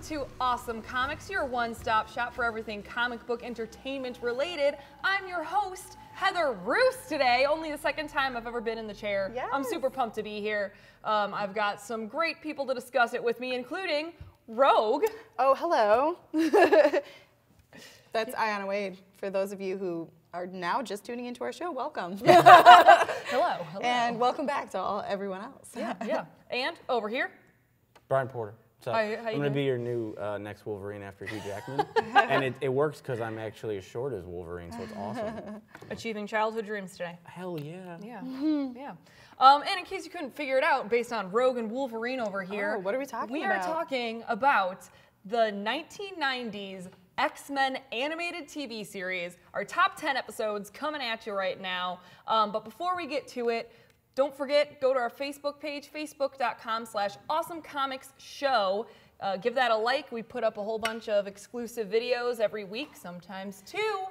to Awesome Comics, your one-stop shop for everything comic book entertainment related. I'm your host, Heather Roos, today. Only the second time I've ever been in the chair. Yes. I'm super pumped to be here. I've got some great people to discuss it with me, including Rogue. Oh, hello. That's AIYANNA Wade. For those of you who are now just tuning into our show, welcome. Hello. And welcome back to everyone else. Yeah. And over here, Brian Porter. So How you I'm going to doing? be your new next Wolverine after Hugh Jackman. And it works because I'm actually as short as Wolverine, so it's awesome. achieving childhood dreams today. Hell yeah. Yeah. And in case you couldn't figure it out, based on Rogue and Wolverine over here, Oh, what are we talking We about? are talking about the 1990s X-Men animated TV series. Our top 10 episodes coming at you right now. But before we get to it, don't forget, go to our Facebook page, facebook.com/awesomecomicsshow. Give that a like. We put up a whole bunch of exclusive videos every week, sometimes two.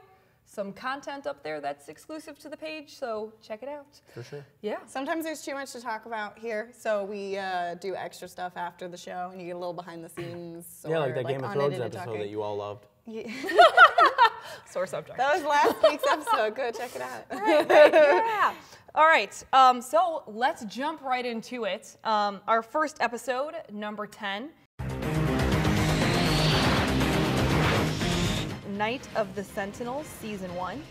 Some content up there that's exclusive to the page, so check it out. For sure. Yeah. Sometimes there's too much to talk about here, so we do extra stuff after the show, and you get a little behind the scenes. Yeah, or, like that Game of Thrones unedited episode talking. that you all loved. Yeah. Sore subject. That was last week's episode. Go check it out. Yeah. All right. So let's jump right into it. Our first episode, number 10. Night of the Sentinels, Season 1.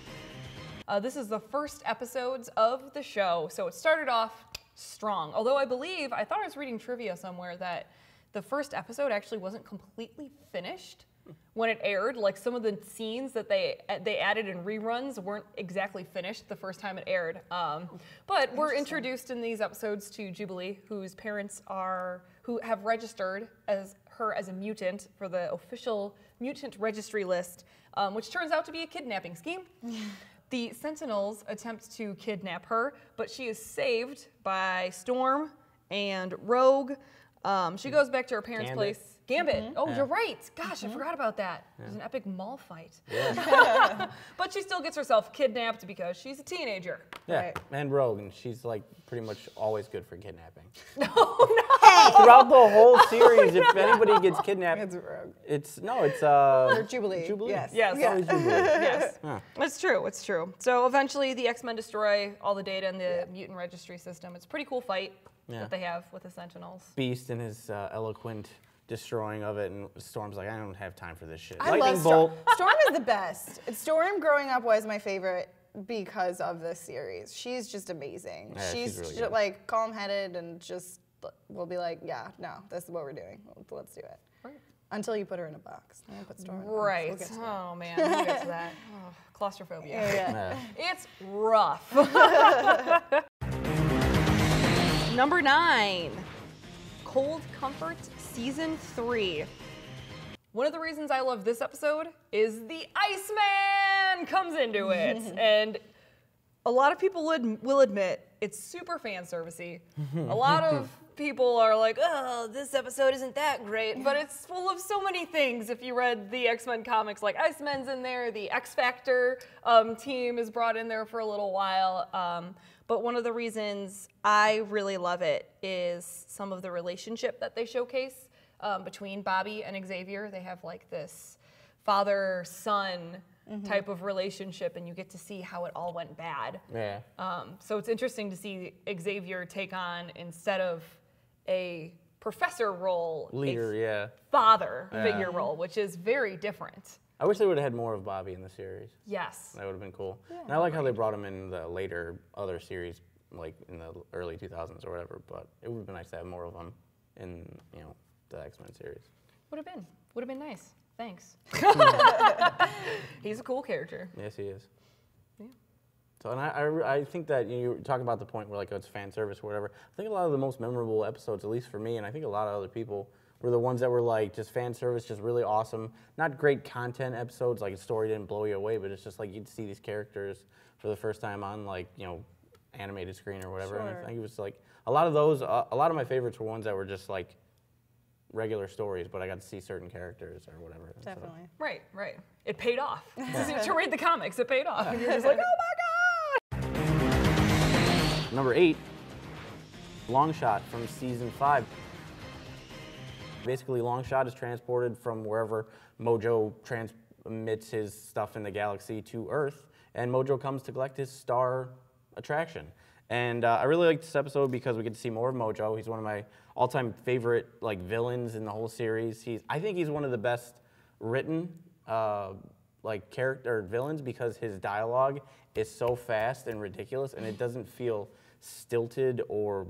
This is the first episodes of the show, so it started off strong. Although I thought I was reading trivia somewhere that the first episode actually wasn't completely finished when it aired. Like some of the scenes that they added in reruns weren't exactly finished the first time it aired. But we're introduced in these episodes to Jubilee, whose parents who have registered her as a mutant for the official mutant registry list, which turns out to be a kidnapping scheme. The Sentinels attempt to kidnap her, but she is saved by Storm and Rogue. She goes back to her parents' place. Gambit. Oh, you're right. Gosh, I forgot about that. There's an epic mall fight. Yeah. But she still gets herself kidnapped because she's a teenager. Yeah, Right. and Rogue, and she's like pretty much always good for kidnapping. No. Throughout the whole series, if anybody gets kidnapped, It's Rogue. it's Or Jubilee. Jubilee? Yes. Yes. It's always Jubilee. Yes. Huh. It's true. It's true. So eventually the X-Men destroy all the data in the mutant registry system. It's a pretty cool fight that they have with the Sentinels. Beast and his eloquent destroying of it, and Storm's like, I don't have time for this shit. I Lightning love Storm. bolt. Storm is the best. Storm growing up was my favorite because of this series. She's just amazing. Yeah, she's really good. like calm-headed and just will be like, yeah, no, this is what we're doing. Let's do it. Right. Until you put her in a box. And put Storm in a box. Right. We'll get to that. Oh man, we'll get to that. Oh, claustrophobia. Yeah. It's rough. Number 9, Cold Comfort Season 3. One of the reasons I love this episode is the Iceman comes into it. And a lot of people will admit it's super fan servicey. A lot of people are like, oh, this episode isn't that great, but it's full of so many things. If you read the X-Men comics, like Iceman's in there, the X Factor team is brought in there for a little while. But one of the reasons I really love it is some of the relationship that they showcase between Bobby and Xavier. They have like this father-son type of relationship, and you get to see how it all went bad. Yeah. So it's interesting to see Xavier take on, instead of a professor role, Leader, a father figure role, which is very different. I wish they would have had more of Bobby in the series. Yes. That would have been cool. And I like how they brought him in the later other series, like in the early 2000s or whatever, but it would have been nice to have more of them in, the X-Men series. Would have been nice. Thanks. He's a cool character. Yes, he is. Yeah. So, and I think that you talk about the point where like it's fan service or whatever. I think a lot of the most memorable episodes, at least for me, and I think a lot of other people, were the ones that were like just fan service, just really awesome. Not great content episodes, like a story didn't blow you away, but it's just like you'd see these characters for the first time on like, animated screen or whatever. Sure. And I think it was like a lot of those, a lot of my favorites were ones that were just like regular stories, but I got to see certain characters or whatever. Definitely. Right. It paid off. To read the comics, it paid off. And you're just like, oh my God! Number 8, Long Shot from season 5. Basically, Longshot is transported from wherever Mojo transmits his stuff in the galaxy to Earth, and Mojo comes to collect his star attraction. And I really liked this episode because we get to see more of Mojo. He's one of my all-time favorite villains in the whole series. I think he's one of the best written character villains because his dialogue is so fast and ridiculous, and it doesn't feel stilted or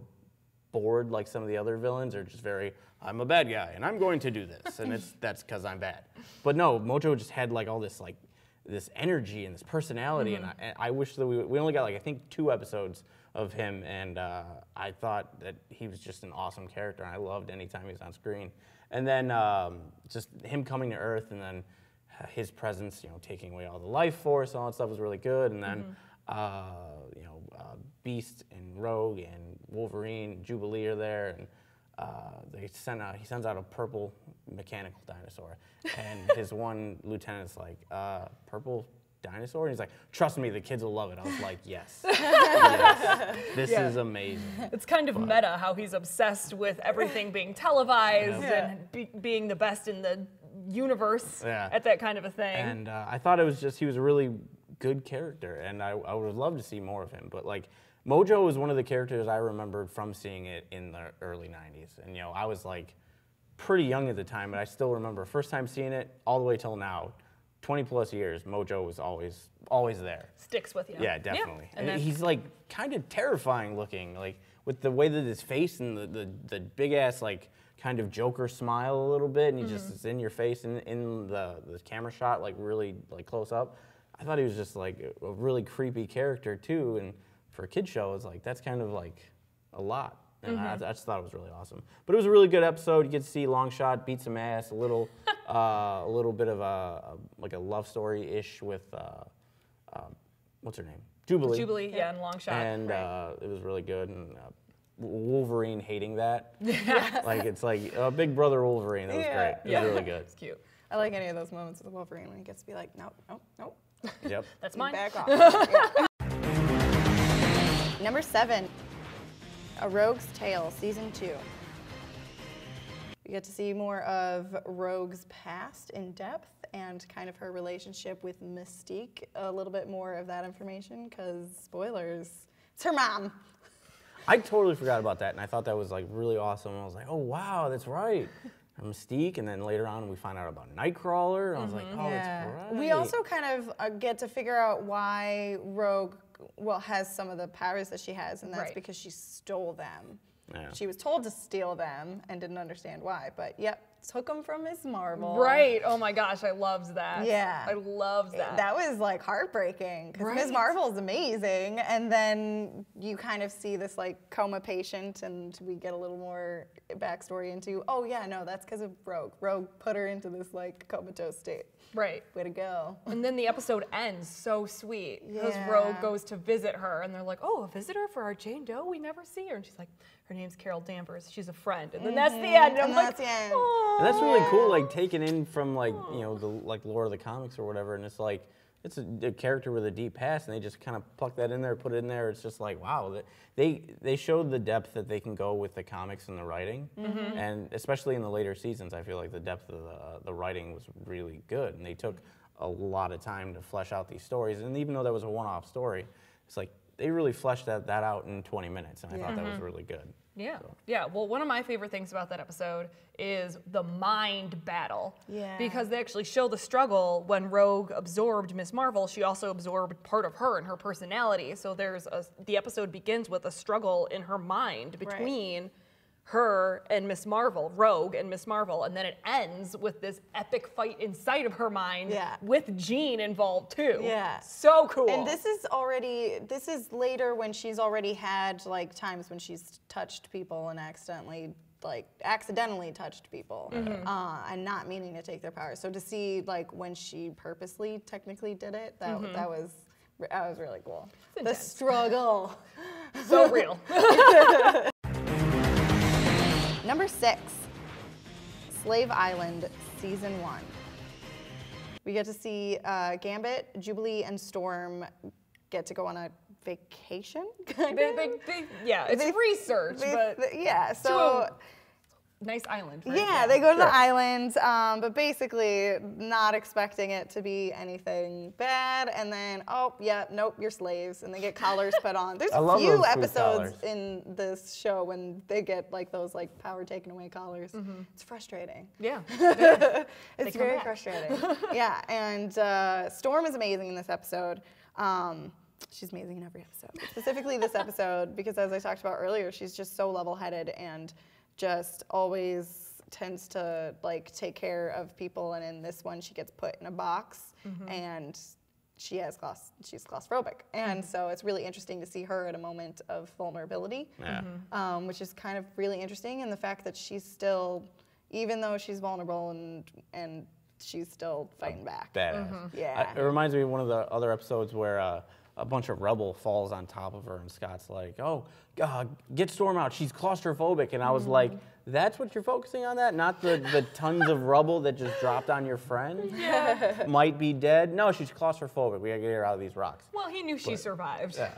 bored like some of the other villains are just very, I'm a bad guy and I'm going to do this, and that's because I'm bad. But no, Mojo just had all this this energy and this personality, and I wish that we only got I think 2 episodes of him, and I thought that he was just an awesome character, and I loved any time he was on screen. And then just him coming to Earth, and then his presence, taking away all the life force, all that stuff was really good. And then Beast and Rogue and Wolverine, Jubilee are there, and he sends out a purple mechanical dinosaur, and his one lieutenant's like, purple dinosaur? And he's like, trust me, the kids will love it. I was like, yes. Yes. This is amazing. It's kind of meta how he's obsessed with everything being televised and being the best in the universe at that kind of a thing. And I thought he was a really good character, and I would have loved to see more of him. But Mojo was one of the characters I remembered from seeing it in the early 90s. And I was pretty young at the time, but I still remember first time seeing it all the way till now. 20 plus years, Mojo was always there. Sticks with you. Yeah, definitely. Yeah. And he's kind of terrifying looking, with the way that his face and the big ass kind of Joker smile a little bit, and he just is in your face in the camera shot really close up. I thought he was just a really creepy character too, and for a kid show, it's that's kind of a lot. And I just thought it was really awesome. But it was a really good episode. You get to see Longshot beat some ass, a little bit of a love story-ish with, what's her name? Jubilee. Jubilee, and Longshot. And it was really good. And Wolverine hating that. It's Big Brother Wolverine. That was great. It was really good. It's cute. I like any of those moments with Wolverine when he gets to be like, nope, nope, nope. Yep. That's mine. Back off. Number 7, A Rogue's Tale, Season 2. We get to see more of Rogue's past in depth and kind of her relationship with Mystique. A little bit more of that information, because spoilers, it's her mom. I totally forgot about that, and I thought that was really awesome. I was like, oh wow, that's right. Mystique, and then later on we find out about Nightcrawler, and I was like, oh, that's right. We also kind of get to figure out why Rogue has some of the powers that she has, and that's because she stole them. Yeah. She was told to steal them and didn't understand why, but took them from Ms. Marvel. Right. Oh my gosh, I loved that. Yeah. I loved that. That was heartbreaking, because Ms. Marvel is amazing, and then you kind of see this coma patient, and we get a little more backstory into, oh yeah, no, that's because of Rogue. Rogue put her into this comatose state. Right. Way to go. And then the episode ends so sweet, because Rogue goes to visit her, and they're like, oh, a visitor for our Jane Doe? We never see her. And she's like, her name's Carol Danvers. She's a friend. And then that's the end. And I'm that's the end. And that's really cool, taken in from the lore of the comics or whatever, and it's a character with a deep past, and they just kind of pluck that in there, put it in there. It's just wow, they showed the depth that they can go with the comics and the writing, and especially in the later seasons, I feel like the depth of the writing was really good, and they took a lot of time to flesh out these stories. And even though that was a one-off story, it's they really fleshed that out in 20 minutes, and I thought that was really good. Yeah. So. Yeah. Well, one of my favorite things about that episode is the mind battle. Yeah. Because they actually show the struggle when Rogue absorbed Ms. Marvel. She also absorbed part of her and her personality. So the episode begins with a struggle in her mind between her and Ms. Marvel, Rogue and Ms. Marvel, and then it ends with this epic fight inside of her mind with Jean involved too. Yeah. So cool. And this is later when she's already had times when she's touched people and accidentally touched people and not meaning to take their powers. So to see when she purposely technically did it, that was really cool. The struggle. So real. Number 6, Slave Island, Season 1. We get to see Gambit, Jubilee, and Storm get to go on a vacation. It's research, but so nice island, right? Yeah, they go to the island, but basically not expecting it to be anything bad, and then, oh, yeah, nope, you're slaves, and they get collars put on. There's a few episodes in this show when they get like those like power taken away collars. It's frustrating. Yeah. It's very frustrating. Yeah, and Storm is amazing in this episode. She's amazing in every episode. Specifically this episode, because as I talked about earlier, she's just so level-headed and just always tends to like take care of people, and in this one she gets put in a box and she's claustrophobic, and so it's really interesting to see her at a moment of vulnerability, which is kind of really interesting, and the fact that she's still, even though she's vulnerable and she's still fighting back. Badass. Yeah. It reminds me of one of the other episodes where a bunch of rubble falls on top of her, and Scott's like, "Oh, get Storm out. She's claustrophobic." And I was like, "That's what you're focusing on? That not the tons of rubble that just dropped on your friend? Might be dead. No, she's claustrophobic. We gotta get her out of these rocks." Well, he knew she survived. Yeah.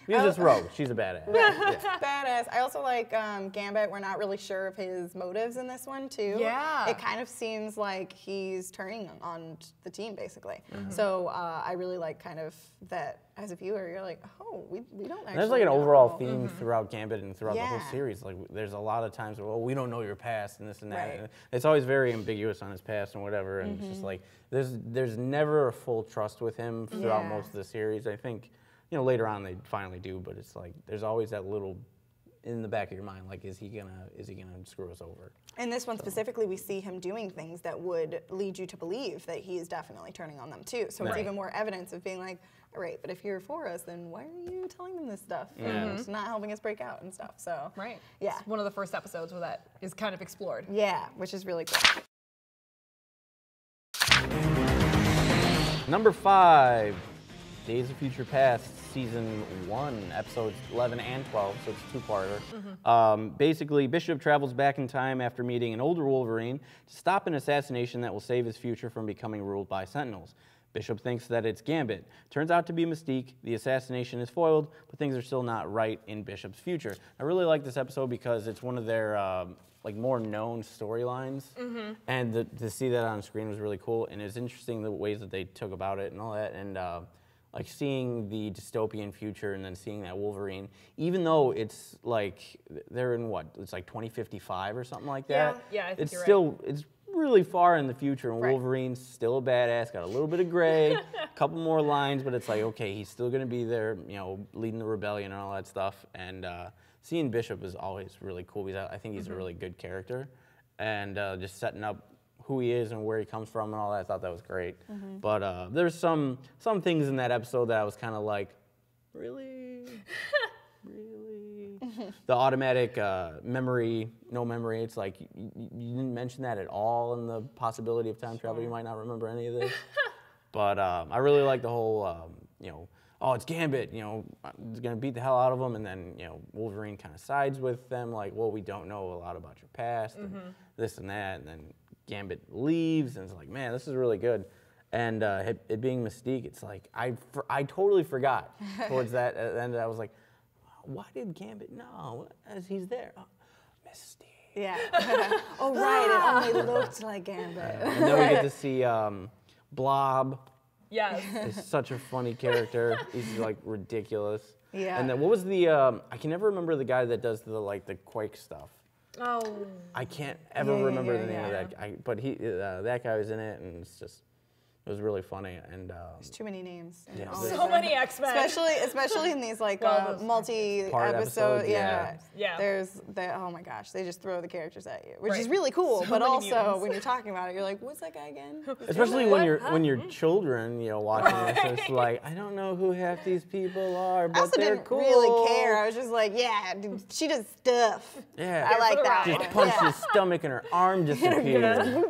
Because it's Rogue. She's a badass. Badass. I also like Gambit. We're not really sure of his motives in this one, too. Yeah. It kind of seems like he's turning on the team, basically. So I really like kind of that as a viewer, you're like, oh, we don't actually There's like an know. overall theme throughout Gambit and throughout the whole series. Like, there's a lot of times where, well, we don't know your past and this and that. Right. And it's always very ambiguous on his past and whatever. And it's just like, there's never a full trust with him throughout most of the series. I think, you know, later on they finally do, but it's like there's always that little in the back of your mind, like, is he gonna screw us over? In this one specifically, we see him doing things that would lead you to believe that he is definitely turning on them too. So it's even more evidence of being like, all right, but if you're for us, then why are you telling them this stuff and not helping us break out and stuff? So yeah, It's one of the first episodes where that is kind of explored. Yeah, which is really cool. Number 5. Days of Future Past, Season 1, Episodes 11 and 12, so it's a two-parter. Basically, Bishop travels back in time after meeting an older Wolverine to stop an assassination that will save his future from becoming ruled by Sentinels. Bishop thinks that it's Gambit. Turns out to be Mystique. The assassination is foiled, but things are still not right in Bishop's future. I really like this episode because it's one of their like more known storylines, and to see that on screen was really cool, and it was interesting the ways that they took about it and all that, and like seeing the dystopian future and then seeing that Wolverine, even though it's like they're in what, it's like 2055 or something like that. Yeah, I think it's you're still it's really far in the future, and Wolverine's still a badass, got a little bit of gray, a couple more lines, but it's like, okay, he's still gonna be there, you know, leading the rebellion and all that stuff. And seeing Bishop is always really cool because I think he's a really good character, and just setting up who he is and where he comes from and all that. I thought that was great. But there's some things in that episode that I was kind of like, really? Really? The automatic memory, no memory, it's like, you didn't mention that at all in the possibility of time travel. You might not remember any of this. But I really like the whole, you know, oh, it's Gambit, you know, it's going to beat the hell out of them. And then, you know, Wolverine kind of sides with them, like, well, we don't know a lot about your past and this and that. And then Gambit leaves, and it's like, man, this is really good. And it being Mystique, it's like, I totally forgot towards that end. I was like, why did Gambit know as he's there? Oh, Mystique. Yeah. Oh, right, it only looked like Gambit. And then we get to see Blob. Yes. He's such a funny character. He's like ridiculous. Yeah. And then what was the, I can never remember the guy that does the Quake stuff. Oh. I can't ever remember the name of that guy, but that guy was in it, and it's just, it was really funny. And there's too many names. Yeah, So many X-Men. Especially in these like multi-episode. Yeah. There's oh my gosh, they just throw the characters at you, which is really cool. But also mutants. when you're talking about it, you're like, what's that guy again? especially when you're children, you know, watching this, it's like, I don't know who half these people are, but I also they're didn't cool. really care. I was just like, yeah, dude, she does stuff. Yeah. I like that. Just one. punched his stomach and her arm disappeared.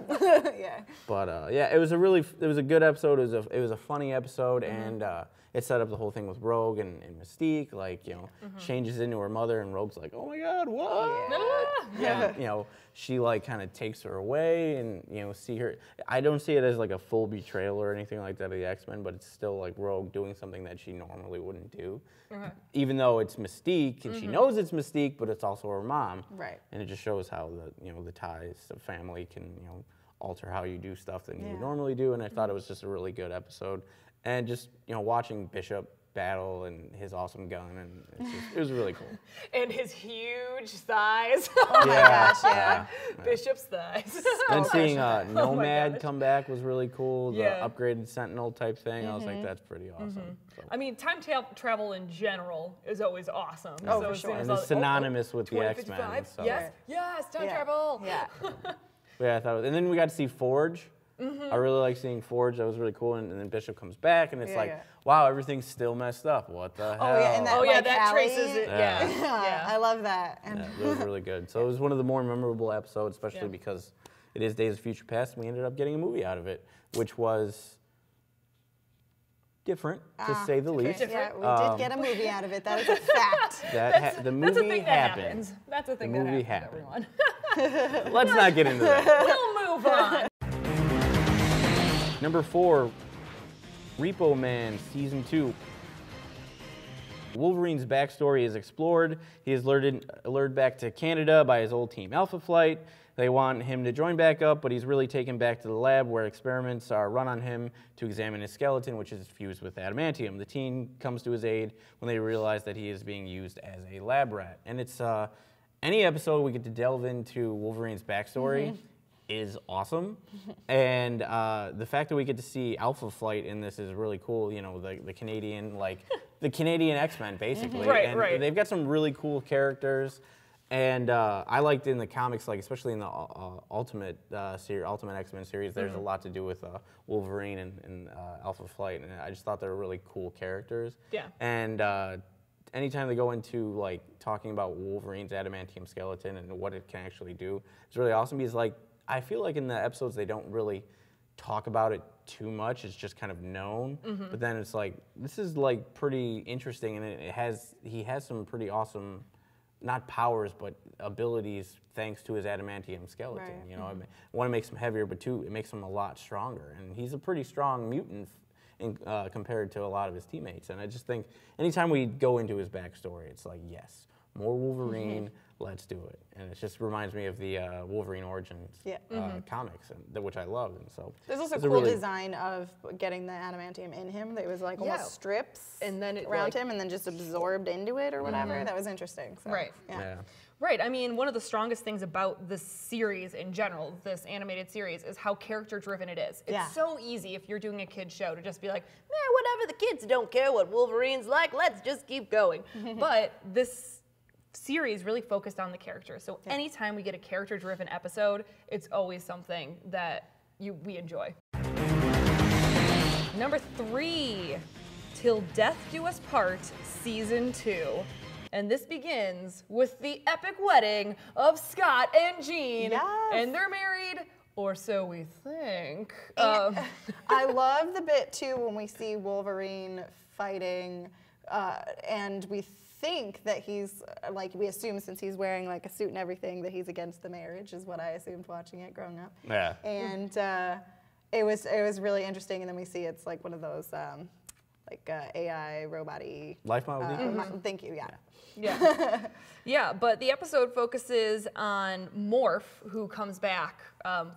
Yeah. But yeah, it was a a good episode. It was a funny episode, and it set up the whole thing with Rogue and Mystique. Like, you know, changes into her mother, and Rogue's like, oh my God, what? Yeah. And, you know, she like kind of takes her away, and you know, see her. I don't see it as like a full betrayal or anything like that of the X-Men, but it's still like Rogue doing something that she normally wouldn't do, even though it's Mystique, and she knows it's Mystique, but it's also her mom. Right. And it just shows how the ties of family can alter how you do stuff than you would normally do. And I thought it was just a really good episode, and just watching Bishop battle and his awesome gun, and it was really cool. And his huge thighs. Oh my gosh, yeah. Bishop's thighs. And seeing gosh. Nomad come back was really cool. The Yeah. upgraded Sentinel type thing. I was like, that's pretty awesome. So. I mean, time travel in general is always awesome. Oh, so for it sure. seems And like, it's synonymous with the 2055? X-Men. So. Yes, yes, time travel. Yeah. Yeah, I thought, and then we got to see Forge. I really like seeing Forge. That was really cool. And then Bishop comes back, and it's wow, everything's still messed up. What the hell? Oh yeah, and that, like, that alley. traces it. Yeah. I love that. Yeah, it was really good. So it was one of the more memorable episodes, especially because it is Days of Future Past, and we ended up getting a movie out of it, which was different, to say the least. Yeah, we did get a movie out of it. That is a fact. The movie That's a thing happened. that happens. That's a thing The movie that happens, happened. everyone. Let's not get into that. We'll move on. Number 4, Repo Man Season 2. Wolverine's backstory is explored. He is lured back to Canada by his old team Alpha Flight. They want him to join back up, but he's really taken back to the lab where experiments are run on him to examine his skeleton, which is fused with adamantium. The team comes to his aid when they realize that he is being used as a lab rat. And it's any episode we get to delve into Wolverine's backstory is awesome. And the fact that we get to see Alpha Flight in this is really cool. You know, the Canadian, the Canadian X-Men, basically. And they've got some really cool characters. And I liked in the comics, especially in the Ultimate X-Men series, there's a lot to do with Wolverine and Alpha Flight, and I just thought they were really cool characters. Yeah. And anytime they go into talking about Wolverine's adamantium skeleton and what it can actually do, it's really awesome because I feel like in the episodes they don't really talk about it too much. It's just kind of known. But then it's this is pretty interesting, and he has some pretty awesome, not powers, but abilities thanks to his adamantium skeleton. Right. You know, one, it makes him heavier, but two, it makes him a lot stronger. And he's a pretty strong mutant compared to a lot of his teammates. And I just think anytime we go into his backstory, it's yes, more Wolverine, let's do it. And it just reminds me of the Wolverine Origins comics, which I love. And so there's also a cool design of getting the adamantium in him. That was almost strips and then it, around him and then just absorbed into it or whatever. That was interesting. So, Right. Yeah. Right. I mean, one of the strongest things about this series in general, this animated series, is how character-driven it is. It's so easy if you're doing a kid's show to just be like, whatever, the kids don't care what Wolverine's like, let's just keep going. But this series really focused on the characters. So anytime we get a character-driven episode, it's always something that we enjoy. Number 3, Till Death Do Us Part, Season 2. And this begins with the epic wedding of Scott and Jean. Yes. And they're married, or so we think. I love the bit, too, when we see Wolverine fighting, and we think that he's, we assume since he's wearing, a suit and everything, that he's against the marriage, is what I assumed watching it growing up. Yeah. And it was really interesting, and then we see it's one of those, AI robot-y. Life model. Thank you, Yeah. Yeah, but the episode focuses on Morph, who comes back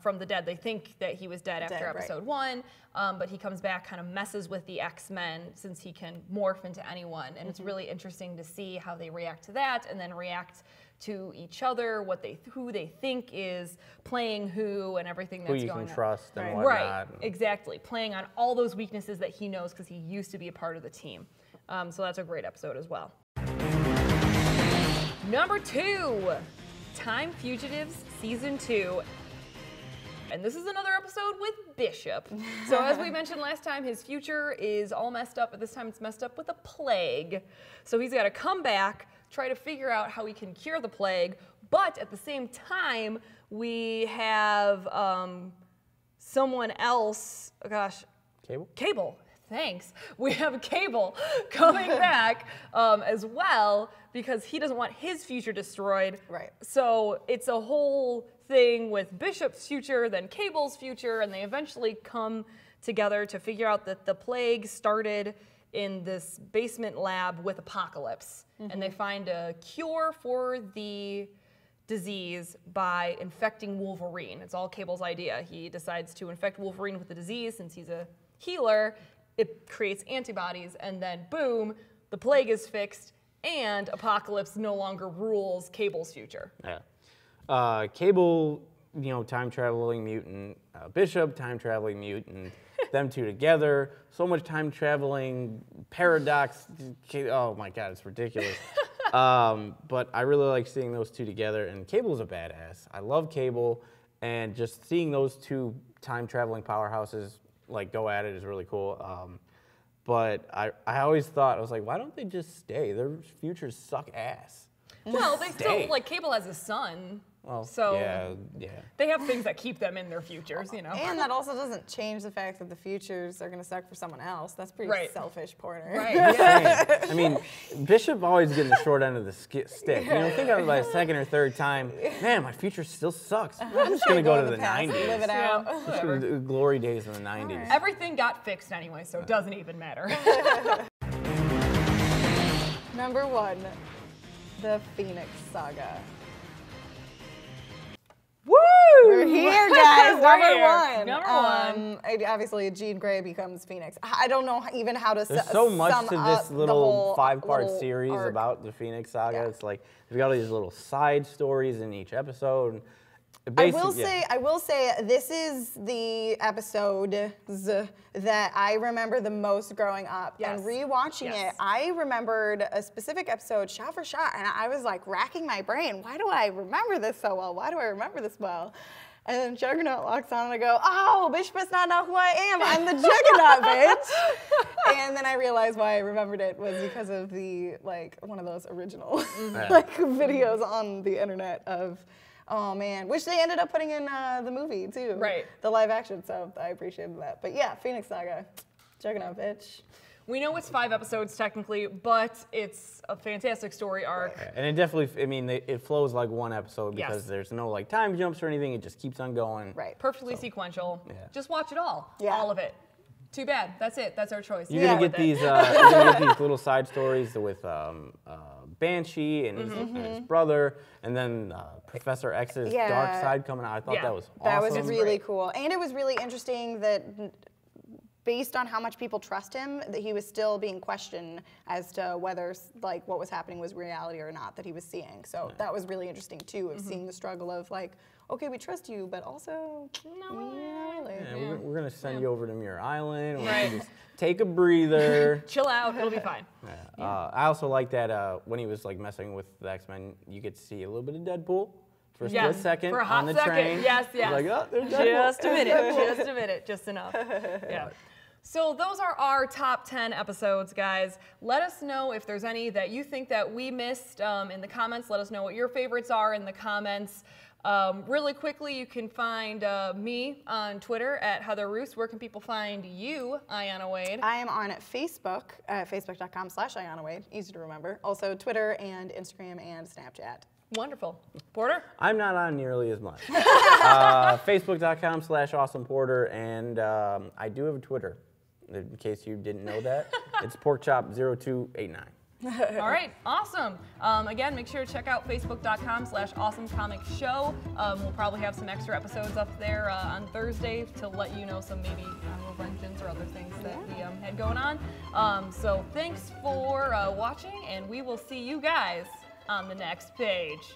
from the dead. They think that he was dead after episode 1, but he comes back, kind of messes with the X-Men since he can morph into anyone. And it's really interesting to see how they react to that and then react to each other, who they think is playing who and everything that's going on. Who you can trust and whatnot. Right, exactly. Playing on all those weaknesses that he knows because he used to be a part of the team. So that's a great episode as well. Number 2, Time Fugitives Season 2. And this is another episode with Bishop. So as we mentioned last time, his future is all messed up, but this time it's messed up with a plague. So he's got to come back, try to figure out how he can cure the plague, but at the same time, we have someone else, Cable. Thanks. We have Cable coming back as well because he doesn't want his future destroyed. Right. So it's a whole thing with Bishop's future, then Cable's future, and they eventually come together to figure out that the plague started in this basement lab with Apocalypse. And they find a cure for the disease by infecting Wolverine. It's all Cable's idea. He decides to infect Wolverine with the disease since he's a healer. It creates antibodies, and then boom, the plague is fixed, and Apocalypse no longer rules Cable's future. Yeah. Cable, time traveling mutant. Bishop, time traveling mutant. Them two together. So much time traveling paradox. Oh my God, it's ridiculous. But I really like seeing those two together, and Cable's a badass. I love Cable, and just seeing those two time traveling powerhouses go at it is really cool. But I always thought, I was like, why don't they just stay? Their futures suck ass. Well, they still, Cable has a son. Well, so yeah. They have things that keep them in their futures, And that also doesn't change the fact that the futures are going to suck for someone else. That's pretty selfish, Porter. Right. Yeah. I mean, Bishop always getting the short end of the stick. Think of it by a second or third time. Man, my future still sucks. I'm just going to go to the 90s. Live it out. Just gonna do glory days in the 90s. Everything got fixed anyway, so it doesn't even matter. Number 1, the Phoenix Saga. Woo! We're here, guys. Number one. Obviously, Jean Grey becomes Phoenix. I don't know even how to There's so much to this little 5-part little series arc. about the Phoenix Saga. Yeah. It's like they've got all these little side stories in each episode. I will say, this is the episodes that I remember the most growing up. Yes. And rewatching it, I remembered a specific episode shot for shot, and I was like racking my brain. Why do I remember this so well? Why do I remember this well? And then Juggernaut locks on, and I go, oh, Bishop must not know who I am. I'm the Juggernaut, bitch. And then I realized why I remembered it was because of the, one of those original, videos on the internet of, oh man, which they ended up putting in the movie too. Right. The live action, so I appreciated that. But yeah, Phoenix Saga, Juggernaut, bitch. We know it's 5 episodes technically, but it's a fantastic story arc. And it definitely, it flows like one episode because Yes. there's no time jumps or anything. It just keeps on going. Right. Perfectly sequential. Yeah. Just watch it all. Yeah. All of it. Too bad. That's it. That's our choice. You're gonna get these. You're gonna get these little side stories with Banshee and his brother, and then Professor X's dark side coming out. I thought that was awesome. That was really cool, and it was really interesting that, based on how much people trust him, that he was still being questioned as to whether what was happening was reality or not that he was seeing. So that was really interesting too, of seeing the struggle of okay, we trust you, but also not really. Yeah, we're gonna send you over to Muir Island. We're Right. gonna just take a breather. Chill out. It'll be fine. I also like that when he was messing with the X-Men, you get to see a little bit of Deadpool for a split second For a hot on the second. train. Yes, yes. Like, oh, there's Deadpool. Just a minute. Just a minute. Just enough. Yeah. So those are our top 10 episodes, guys. Let us know if there's any that you think that we missed in the comments. Let us know what your favorites are in the comments. Really quickly, you can find me on Twitter at Heather Roos. Where can people find you, Ayanna Wade? I am on Facebook, facebook.com/Ayanna Wade, easy to remember. Also Twitter and Instagram and Snapchat. Wonderful. Porter? I'm not on nearly as much. Facebook.com/AwesomePorter, and I do have a Twitter, in case you didn't know that. It's porkchop0289. All right, awesome. Again, make sure to check out facebook.com/awesomecomicshow. We'll probably have some extra episodes up there on Thursday to let you know some maybe honorable mentions or other things that we had going on. So thanks for watching, and we will see you guys on the next page.